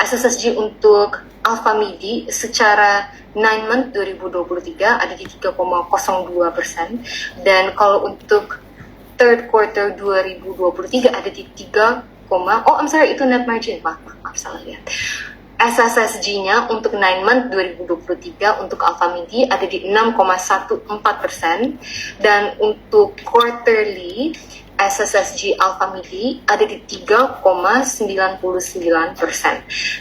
SSSG untuk Alpha Midi secara 9 month 2023 ada di 3,02%, dan kalau untuk third quarter 2023 ada di 3, itu net margin, maaf salah lihat. SSSG-nya untuk 9 month 2023 untuk Alpha Midi ada di 6,14%, dan untuk quarterly SSSG Alpha Midi ada di 3,99%.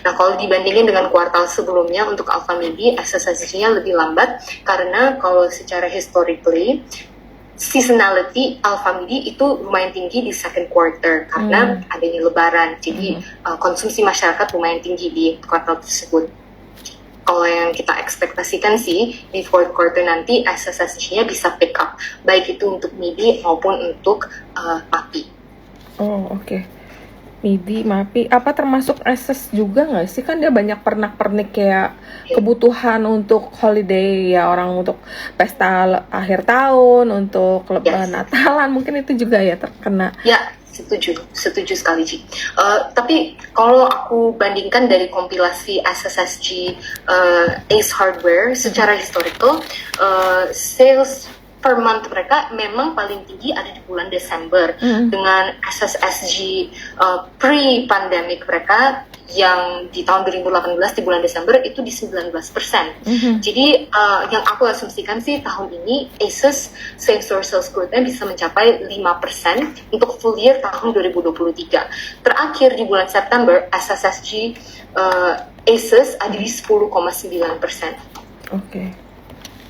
Nah, kalau dibandingin dengan kuartal sebelumnya untuk Alpha Midi, SSSG-nya lebih lambat karena kalau secara historically seasonality Alpha Midi itu lumayan tinggi di second quarter karena adanya lebaran. Jadi konsumsi masyarakat lumayan tinggi di kuartal tersebut. Kalau yang kita ekspektasikan sih di fourth quarter nanti SSSG-nya bisa pick up, baik itu untuk MIDI maupun untuk MAPI. Oh, oke. MIDI, MAPI, apa termasuk SS juga nggak sih? Kan dia banyak pernak-pernik kayak kebutuhan untuk holiday ya, orang untuk pesta akhir tahun, untuk Natalan, mungkin itu juga ya terkena. Ya, setuju sekali Ji. Tapi kalau aku bandingkan dari kompilasi SSSG Ace Hardware secara historical, sales per month mereka memang paling tinggi ada di bulan Desember, dengan SSSG pre-pandemic mereka yang di tahun 2018 di bulan Desember itu di 19%. Jadi yang aku asumsikan sih tahun ini ASUS same store sales growth-nya bisa mencapai 5% untuk full year tahun 2023. Terakhir di bulan September SSSG ASUS ada di 10,9%. Oke.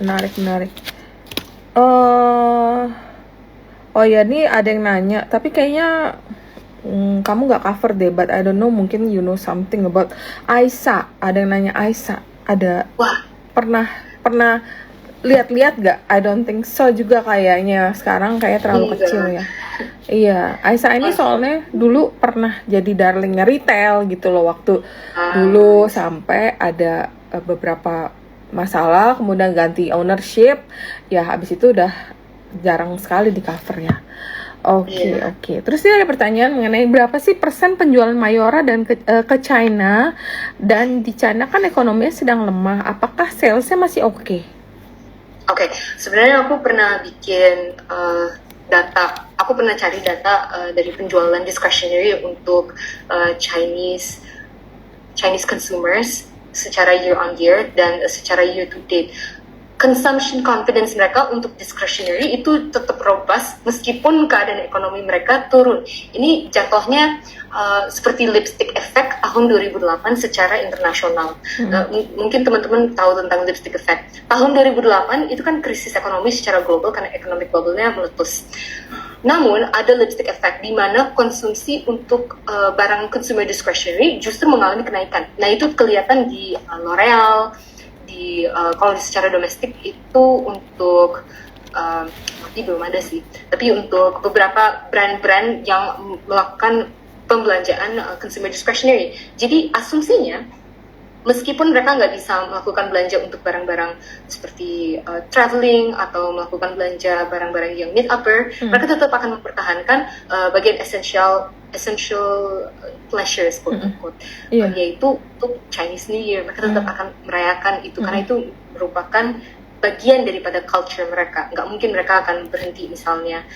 Menarik. Oh ya, nih ada yang nanya, tapi kayaknya kamu nggak cover deh, but I don't know, mungkin you know something about Aisa. Ada yang nanya Aisa, ada pernah lihat nggak? I don't think so juga kayaknya, sekarang kayak terlalu kecil ya. Iya, Aisa ini soalnya dulu pernah jadi darlingnya retail gitu loh, waktu dulu sampai ada beberapa masalah, kemudian ganti ownership, ya habis itu udah jarang sekali di cover ya. Oke. Terus dia ada pertanyaan mengenai berapa sih persen penjualan Mayora dan ke China, dan di China kan ekonominya sedang lemah, apakah salesnya masih oke? Oke, sebenarnya aku pernah bikin data, aku pernah cari data dari penjualan discretionary untuk Chinese consumers secara year on year dan secara year to date. Consumption confidence mereka untuk discretionary itu tetap robust meskipun keadaan ekonomi mereka turun. Ini jatuhnya seperti lipstick effect tahun 2008 secara internasional. Mungkin teman-teman tahu tentang lipstick effect. Tahun 2008 itu kan krisis ekonomi secara global karena economic bubble-nya meletus. Namun ada lipstick effect di mana konsumsi untuk barang consumer discretionary justru mengalami kenaikan. Nah, itu kelihatan di L'Oreal, kalau secara domestik itu untuk belum ada sih, tapi untuk beberapa brand-brand yang melakukan pembelanjaan consumer discretionary. Jadi asumsinya meskipun mereka nggak bisa melakukan belanja untuk barang-barang seperti traveling atau melakukan belanja barang-barang yang mid upper, mereka tetap akan mempertahankan bagian essential pleasures quote unquote, yaitu untuk Chinese New Year. Mereka tetap akan merayakan itu karena itu merupakan bagian daripada culture mereka. Nggak mungkin mereka akan berhenti, misalnya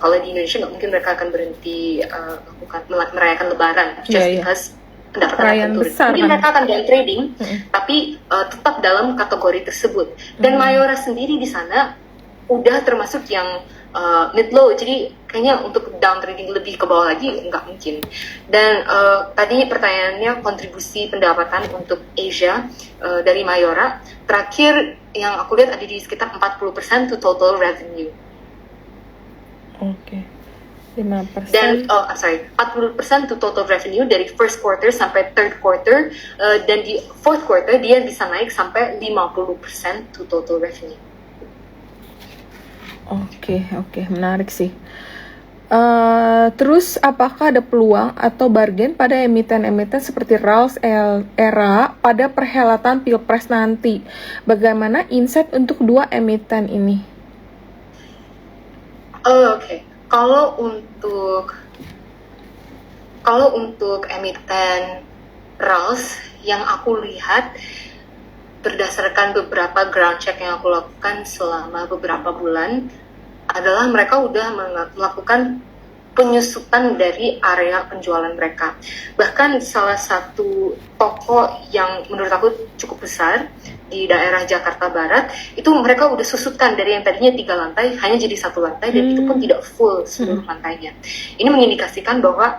kalau di Indonesia nggak mungkin mereka akan berhenti merayakan Lebaran because pendapatan akan turun. Mungkin mereka akan down trading, tapi tetap dalam kategori tersebut. Dan Mayora sendiri di sana udah termasuk yang mid low, jadi kayaknya untuk down trading lebih ke bawah lagi nggak mungkin. Dan tadi pertanyaannya kontribusi pendapatan untuk Asia dari Mayora, terakhir yang aku lihat ada di sekitar 40% to total revenue. Oke. 5%. Dan 40% to total revenue dari first quarter sampai third quarter, dan di fourth quarter dia bisa naik sampai 50% to total revenue. Oke, menarik sih. Terus apakah ada peluang atau bargain pada emiten-emiten seperti Ralph Era pada perhelatan Pilpres nanti? Bagaimana insight untuk dua emiten ini? Oke. Kalau untuk emiten Ralph, yang aku lihat berdasarkan beberapa ground check yang aku lakukan selama beberapa bulan adalah mereka udah melakukan penyusutan dari area penjualan mereka. Bahkan salah satu toko yang menurut aku cukup besar di daerah Jakarta Barat, itu mereka udah susutkan dari yang tadinya 3 lantai hanya jadi 1 lantai, dan itu pun tidak full seluruh lantainya. Ini mengindikasikan bahwa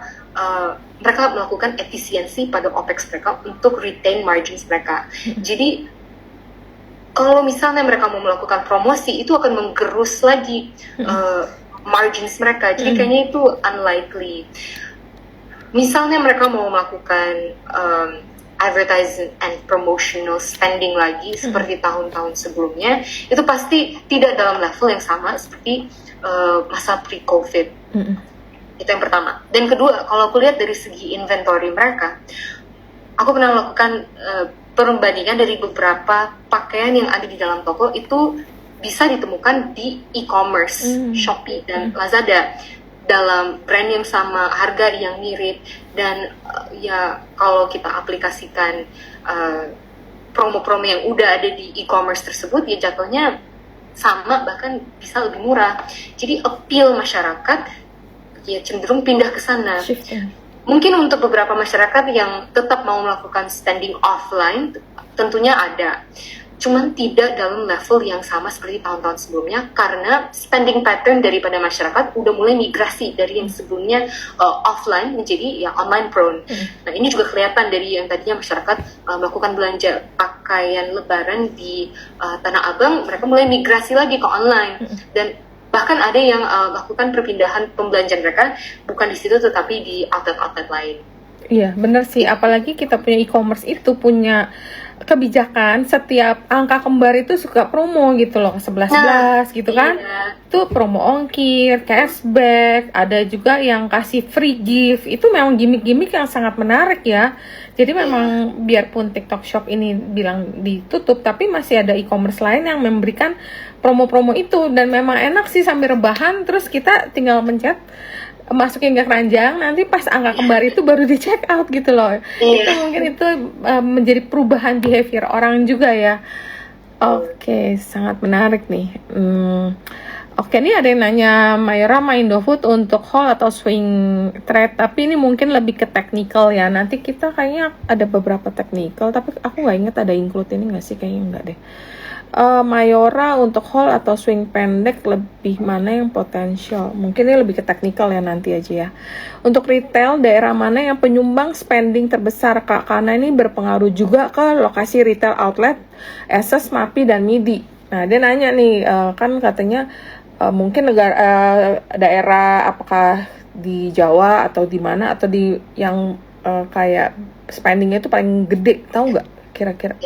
mereka melakukan efisiensi pada OPEX mereka untuk retain margins mereka. Jadi kalau misalnya mereka mau melakukan promosi, itu akan menggerus lagi margins mereka. Jadi kayaknya itu unlikely. Misalnya mereka mau melakukan advertising and promotional spending lagi seperti tahun-tahun sebelumnya, itu pasti tidak dalam level yang sama seperti masa pre-COVID. Itu yang pertama. Dan kedua, kalau aku lihat dari segi inventory mereka, aku pernah melakukan perbandingan dari beberapa pakaian yang ada di dalam toko itu bisa ditemukan di e-commerce, Shopee dan Lazada, dalam brand yang sama, harga yang mirip, dan ya kalau kita aplikasikan promo-promo yang udah ada di e-commerce tersebut, ya jatuhnya sama, bahkan bisa lebih murah. Jadi appeal masyarakat ya cenderung pindah ke sana. Mungkin untuk beberapa masyarakat yang tetap mau melakukan spending offline, tentunya ada. Cuman tidak dalam level yang sama seperti tahun-tahun sebelumnya, karena spending pattern daripada masyarakat udah mulai migrasi dari yang sebelumnya offline menjadi ya online prone. Nah, ini juga kelihatan dari yang tadinya masyarakat melakukan belanja pakaian lebaran di Tanah Abang, mereka mulai migrasi lagi ke online. Dan bahkan ada yang melakukan perpindahan pembelanjaan mereka bukan di situ tetapi di outlet-outlet lain. Iya, benar sih. Apalagi kita punya e-commerce itu punya kebijakan setiap angka kembar itu suka promo gitu loh, 11-11 gitu kan. Itu promo ongkir, cashback, ada juga yang kasih free gift. Itu memang gimmick-gimmick yang sangat menarik ya. Jadi memang biarpun TikTok Shop ini bilang ditutup, tapi masih ada e-commerce lain yang memberikan promo-promo itu, dan memang enak sih sambil rebahan, terus kita tinggal mencet masukin ke keranjang, nanti pas angka kembar itu baru di check out gitu loh. Itu mungkin itu menjadi perubahan behavior orang juga ya. Oke, sangat menarik nih. Oke, ini ada yang nanya, Mayora main Indofood untuk hold atau swing trade, tapi ini mungkin lebih ke technical ya. Nanti kita kayaknya ada beberapa technical, tapi aku nggak inget ada include ini nggak sih, kayaknya nggak deh. Mayora untuk hold atau swing pendek lebih mana yang potensial? Mungkin ini lebih ke technical ya, nanti aja ya. Untuk retail, daerah mana yang penyumbang spending terbesar Kak? Karena ini berpengaruh juga ke lokasi retail outlet, SS, MAPI, dan MIDI. Nah, dia nanya nih, kan katanya mungkin negara daerah apakah di Jawa atau di mana, atau di yang kayak spendingnya itu paling gede, tahu nggak kira-kira?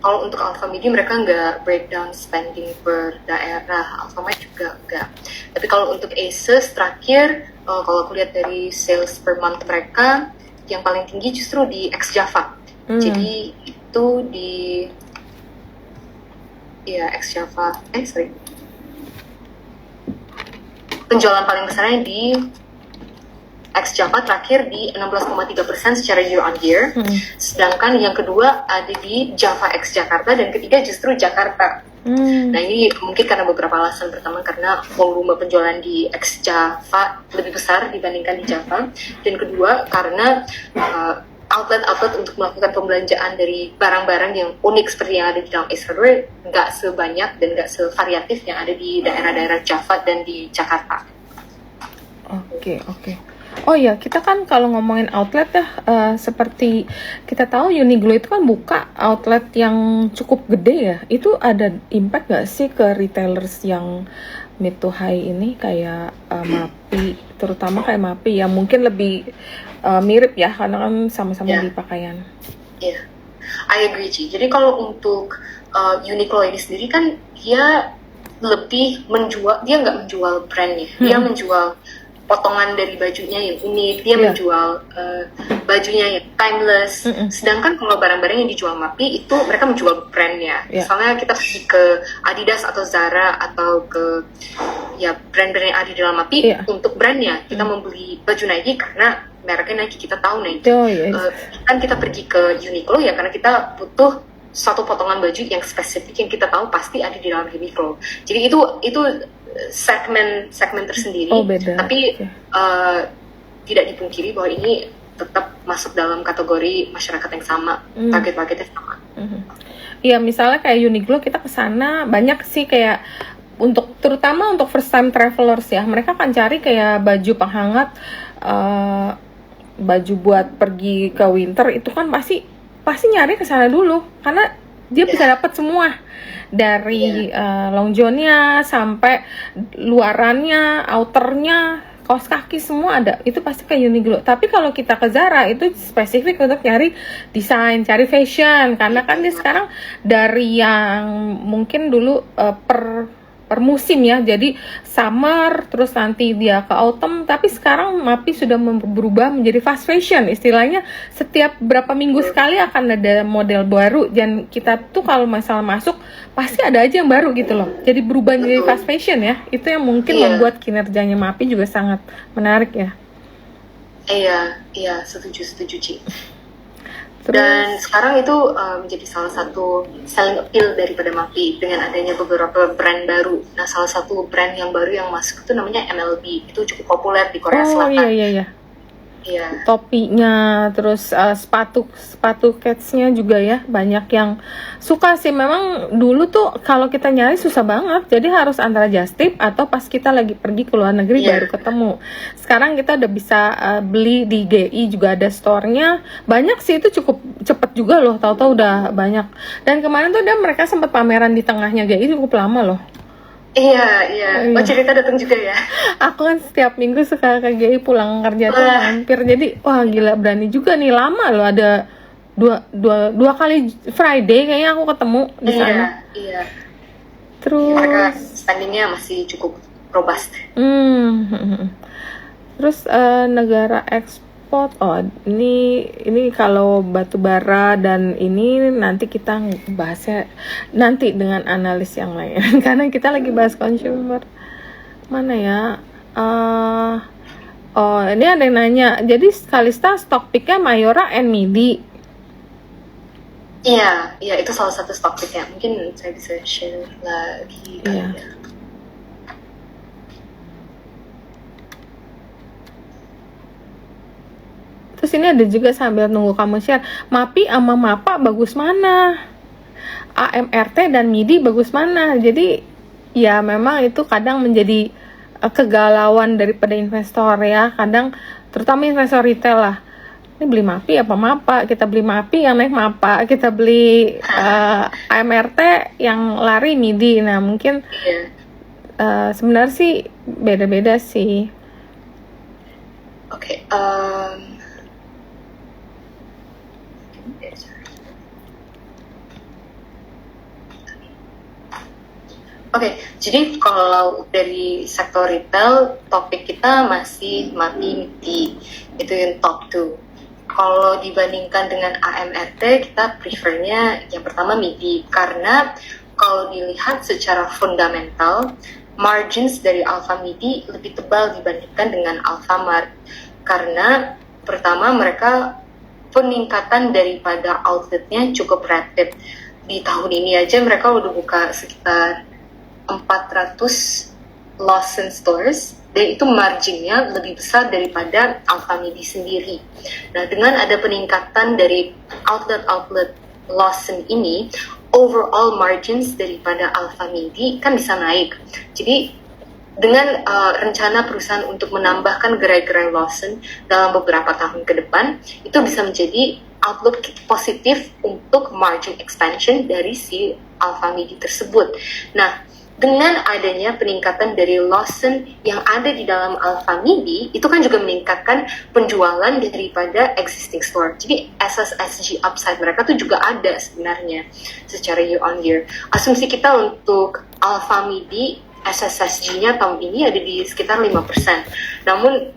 Kalau untuk Alfamidi mereka nggak breakdown spending per daerah, Alfamart juga nggak. Tapi kalau untuk ASUS terakhir, kalau aku lihat dari sales per month mereka, yang paling tinggi justru di ex Java. Jadi itu di ex Java. Penjualan paling besarnya di ex Java terakhir di 16,3% secara year on year. Sedangkan yang kedua ada di Java ex Jakarta, dan ketiga justru Jakarta. Nah, ini mungkin karena beberapa alasan. Pertama, karena volume penjualan di ex Java lebih besar dibandingkan di Java, dan kedua karena outlet-outlet untuk melakukan pembelanjaan dari barang-barang yang unik seperti yang ada di dalam Ace Hardware nggak sebanyak dan nggak sevariatif yang ada di daerah-daerah Java dan di Jakarta. Oke. Oh ya, kita kan kalau ngomongin outlet ya, seperti kita tahu Uniqlo itu kan buka outlet yang cukup gede ya. Itu ada impact nggak sih ke retailers yang mid to high ini kayak MAPI, terutama kayak MAPI yang mungkin lebih mirip ya, karena kan sama-sama di pakaian. Iya, I agree Ci. Jadi kalau untuk Uniqlo ini sendiri kan dia lebih menjual, dia nggak menjual brandnya, dia menjual potongan dari bajunya yang unik, dia menjual bajunya yang timeless. Sedangkan kalau barang-barang yang dijual MAPI itu mereka menjual brandnya. Misalnya kita pergi ke Adidas atau Zara atau ke brand-brand yang ada di dalam MAPI untuk brandnya. Kita membeli baju Nike karena mereknya Nike, kita tahu Nike. Oh, yes. Kan kita pergi ke Uniqlo ya karena kita butuh satu potongan baju yang spesifik yang kita tahu pasti ada di dalam Uniqlo. Jadi itu segmen tersendiri. Oh, beda. Tapi tidak dipungkiri bahwa ini tetap masuk dalam kategori masyarakat yang sama, target-targetnya sama. Iya, misalnya kayak Uniqlo kita kesana banyak sih kayak terutama untuk first time travelers ya, mereka akan cari kayak baju penghangat, baju buat pergi ke winter itu kan pasti nyari ke sana dulu karena dia bisa dapat semua dari long john-nya sampai luarannya, outernya, kaos kaki semua ada. Itu pasti ke Uniqlo. Tapi kalau kita ke Zara itu spesifik untuk nyari desain, cari fashion karena kan dia sekarang dari yang mungkin dulu per musim ya, jadi summer terus nanti dia ke autumn, tapi sekarang MAPI sudah berubah menjadi fast fashion, istilahnya setiap berapa minggu sekali akan ada model baru dan kita tuh kalau masalah masuk pasti ada aja yang baru gitu loh, jadi berubah menjadi fast fashion ya, itu yang mungkin membuat kinerjanya MAPI juga sangat menarik ya. Iya, setuju Ci. Dan sekarang itu menjadi salah satu selling appeal daripada MAPI dengan adanya beberapa brand baru. Nah, salah satu brand yang baru yang masuk itu namanya MLB. Itu cukup populer di Korea Selatan. Iya. Topinya, terus sepatu cats-nya juga ya, banyak yang suka sih. Memang dulu tuh kalau kita nyari susah banget, jadi harus antara just tip atau pas kita lagi pergi ke luar negeri baru ketemu. Sekarang kita udah bisa beli di GI juga ada store-nya, banyak sih, itu cukup cepet juga loh, tahu-tahu udah banyak. Dan kemarin tuh mereka sempat pameran di tengahnya GI cukup lama loh. Iya. Oh, cerita datang juga ya. Aku kan setiap minggu suka ke GI pulang kerja tuh hampir. Jadi wah gila, berani juga nih, lama loh, ada dua kali Friday kayaknya aku ketemu di sana. Iya. Terus mereka standingnya masih cukup robust. Terus negara ekspor. Oh, ini kalau batu bara dan ini nanti kita bahasnya nanti dengan analis yang lain karena kita lagi bahas consumer. Mana ya? Oh, ini ada yang nanya. Jadi Kalista stock picknya Mayora and MIDI. Iya, itu salah satu stock picknya. Mungkin saya bisa share lagi. Iya. Terus ini ada juga sambil nunggu kamu share, MAPI sama MAPA bagus mana? AMRT dan MIDI bagus mana? Jadi ya memang itu kadang menjadi kegalauan daripada investor ya. Kadang terutama investor retail lah. Ini beli MAPI apa MAPA? Kita beli MAPI yang naik MAPA, kita beli AMRT yang lari MIDI. Nah mungkin sebenarnya sih beda-beda sih. Oke. Oke, jadi kalau dari sektor retail, topik kita masih MAPI, itu yang top 2. Kalau dibandingkan dengan AMRT, kita prefernya yang pertama MIDI, karena kalau dilihat secara fundamental, margins dari Alpha MIDI lebih tebal dibandingkan dengan Alfamart. Karena pertama mereka peningkatan daripada outletnya cukup rapid. Di tahun ini aja mereka udah buka sekitar 400 Lawson stores dan itu marginnya lebih besar daripada Alpha MIDI sendiri. Nah, dengan ada peningkatan dari outlet Lawson ini, overall margins daripada Alpha MIDI kan bisa naik. Jadi dengan rencana perusahaan untuk menambahkan gerai-gerai Lawson dalam beberapa tahun ke depan, itu bisa menjadi outlook positif untuk margin expansion dari si Alpha MIDI tersebut. Nah, dengan adanya peningkatan dari Lawson yang ada di dalam Alpha MIDI, itu kan juga meningkatkan penjualan daripada existing store. Jadi SSSG upside mereka tuh juga ada sebenarnya secara year on year. Asumsi kita untuk Alpha MIDI SSSG-nya tahun ini ada di sekitar 5%. Namun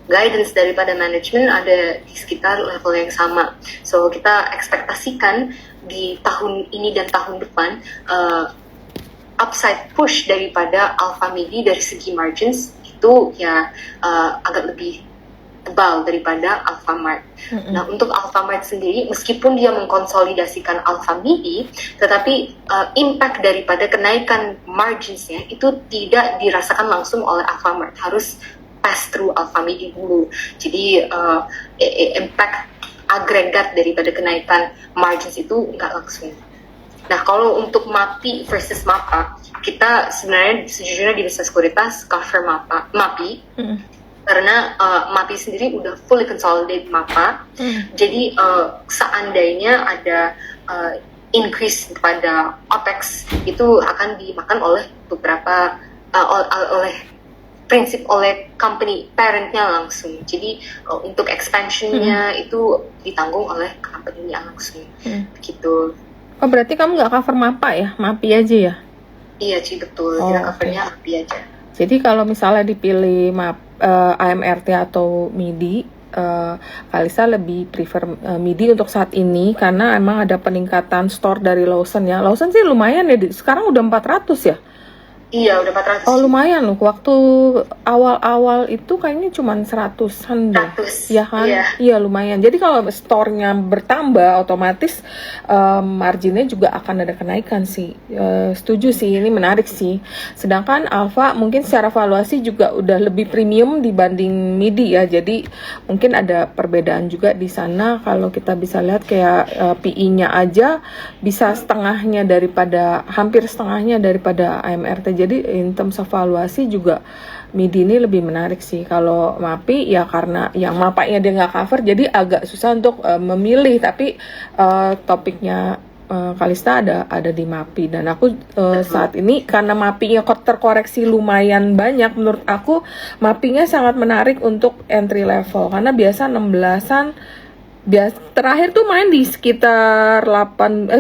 guidance daripada manajemen ada di sekitar level yang sama. So kita ekspektasikan di tahun ini dan tahun depan upside push daripada Alpha MIDI dari segi margins itu ya agak lebih tebal daripada Alfamart. Nah, untuk Alfamart sendiri, meskipun dia mengkonsolidasikan Alfamidi, tetapi impact daripada kenaikan marginsnya itu tidak dirasakan langsung oleh Alfamart, harus pass through Alfamidi dulu. Jadi impact agregat daripada kenaikan margins itu nggak langsung. Nah, kalau untuk MAPI versus MAPA, kita sebenarnya sejujurnya di Bisnis Sekuritas cover MAPI, karena MAPI sendiri udah fully consolidate MAPA. Jadi seandainya ada increase pada OPEX, itu akan dimakan oleh beberapa oleh company parentnya langsung. Jadi untuk expansionnya itu ditanggung oleh company-nya langsung. Gitu. Oh, berarti kamu nggak cover MAPA ya? MAPI aja ya? Iya sih, betul. Kita covernya MAPI aja. Jadi kalau misalnya dipilih AMRT atau MIDI, Kalista lebih prefer MIDI untuk saat ini karena emang ada peningkatan store dari Lawson ya. Lawson sih lumayan ya, sekarang udah 400 ya? Iya, udah 400. Oh, lumayan loh. Waktu awal-awal itu kayaknya cuma 100-an deh. 100, ya kan? iya. Iya, lumayan. Jadi kalau store-nya bertambah, otomatis marginnya juga akan ada kenaikan sih. Setuju sih, ini menarik sih. Sedangkan Alfa mungkin secara valuasi juga udah lebih premium dibanding MIDI ya. Jadi mungkin ada perbedaan juga di sana. Kalau kita bisa lihat kayak PI-nya aja bisa hampir setengahnya daripada AMRT. Jadi in terms of valuasi juga MIDI ini lebih menarik sih. Kalau MAPI ya karena yang MAPA-nya dia nggak cover, jadi agak susah untuk memilih. Tapi topiknya Kalista ada di MAPI, dan aku saat ini karena MAPI-nya terkoreksi lumayan banyak, menurut aku MAPI-nya sangat menarik untuk entry level karena biasa 16-an. Terakhir tuh main di sekitar 19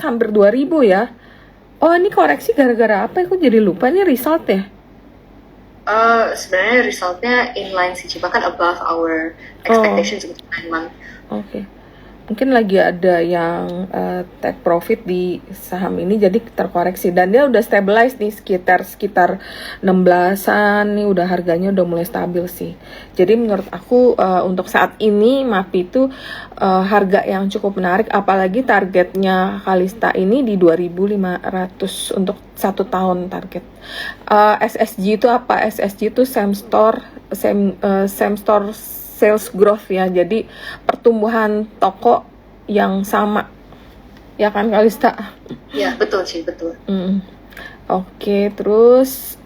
hampir 2000 ya. Oh, ini koreksi gara-gara apa? Aku jadi lupa nih result ya. Sebenarnya resultnya inline sih, bahkan above our expectations untuk 9 month. Oke. Mungkin lagi ada yang take profit di saham ini jadi terkoreksi, dan dia udah stabilize nih sekitar 16-an nih, udah harganya udah mulai stabil sih. Jadi menurut aku untuk saat ini MAPI itu harga yang cukup menarik, apalagi targetnya Kalista ini di 2.500 untuk 1 tahun target. SSG itu apa? SSG itu same store sales growth ya, jadi pertumbuhan toko yang sama ya kan Kalista? Ya betul sih, betul. Oke, terus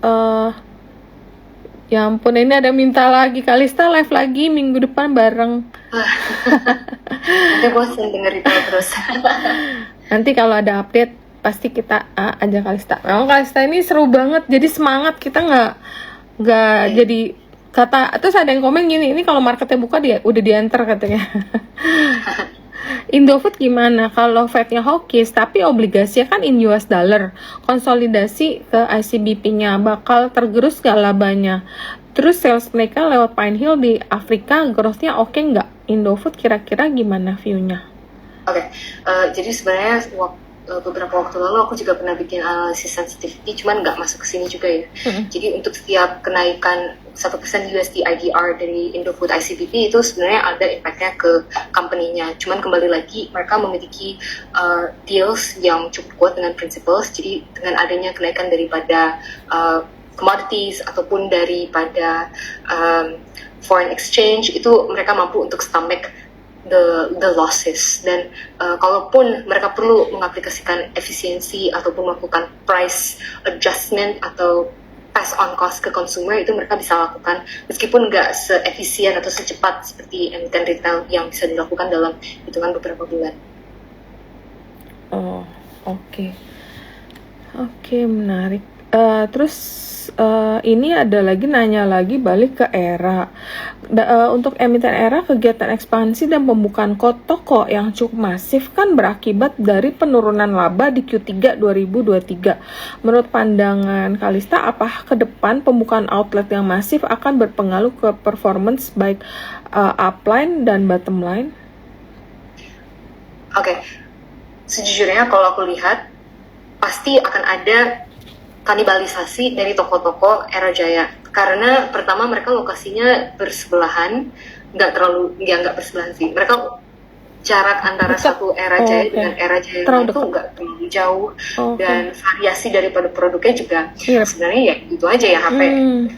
ya ampun, ini ada minta lagi Kalista live lagi minggu depan bareng. Nanti bosan denger itu terus. Nanti kalau ada update pasti kita ajak Kalista. Memang Kalista ini seru banget, jadi semangat, kita nggak jadi terus ada yang komen gini, ini kalau marketnya buka dia udah di-enter katanya. Indofood gimana? Kalau Fed-nya hawkish tapi obligasinya kan in US dollar, konsolidasi ke ICBP-nya bakal tergerus gak labanya? Terus sales mereka lewat Pine Hill di Afrika growth-nya oke nggak? Indofood kira-kira gimana view-nya? Oke, jadi sebenarnya beberapa waktu lalu aku juga pernah bikin analisis sensitivity, cuman nggak masuk ke sini juga ya. Jadi untuk setiap kenaikan 1% USD IDR dari Indofood ICBP itu sebenarnya ada impact-nya ke company-nya. Cuman kembali lagi mereka memiliki deals yang cukup kuat dengan principles. Jadi dengan adanya kenaikan daripada commodities ataupun daripada foreign exchange, itu mereka mampu untuk stomach the losses. Dan kalaupun mereka perlu mengaplikasikan efisiensi ataupun melakukan price adjustment atau pass on cost ke consumer, itu mereka bisa lakukan meskipun nggak seefisien atau secepat seperti emiten retail yang bisa dilakukan dalam hitungan beberapa bulan. Oh, oke, menarik. Terus ini ada lagi nanya lagi balik ke Era. Untuk emiten Era, kegiatan ekspansi dan pembukaan toko yang cukup masif kan berakibat dari penurunan laba di Q3 2023. Menurut pandangan Kalista, apa ke depan pembukaan outlet yang masif akan berpengaruh ke performance baik upline dan bottom line? Oke, sejujurnya kalau aku lihat pasti akan ada kanibalisasi dari toko-toko Era Jaya, Karena pertama mereka lokasinya bersebelahan, nggak bersebelahan sih. Mereka jarak antara satu era jaya dengan era jaya itu nggak terlalu jauh, dan variasi daripada produknya juga sebenarnya ya itu aja ya HP.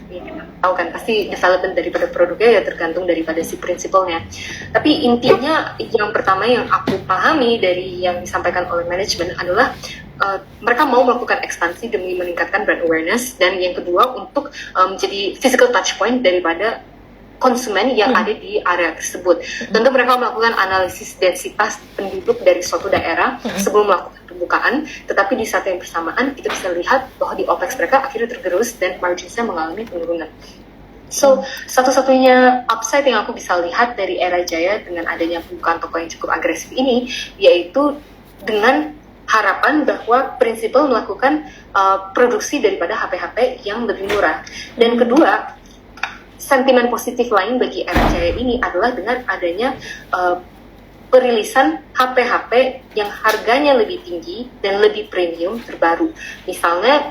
Kita tahu kan pasti development daripada produknya ya tergantung daripada si prinsipalnya. Tapi intinya yang pertama yang aku pahami dari yang disampaikan oleh manajemen adalah mereka mau melakukan ekspansi demi meningkatkan brand awareness, dan yang kedua untuk menjadi physical touch point daripada konsumen yang ada di area tersebut. Tentu mereka melakukan analisis densitas penduduk dari suatu daerah sebelum melakukan pembukaan, tetapi di saat yang bersamaan kita bisa lihat bahwa di OPEX mereka akhirnya tergerus dan marginsnya mengalami penurunan. So, satu-satunya upside yang aku bisa lihat dari era jaya dengan adanya pembukaan toko yang cukup agresif ini, yaitu dengan harapan bahwa prinsipal melakukan produksi daripada HP-HP yang lebih murah. Dan kedua, sentimen positif lain bagi era jaya ini adalah dengan adanya perilisan HP-HP yang harganya lebih tinggi dan lebih premium terbaru. Misalnya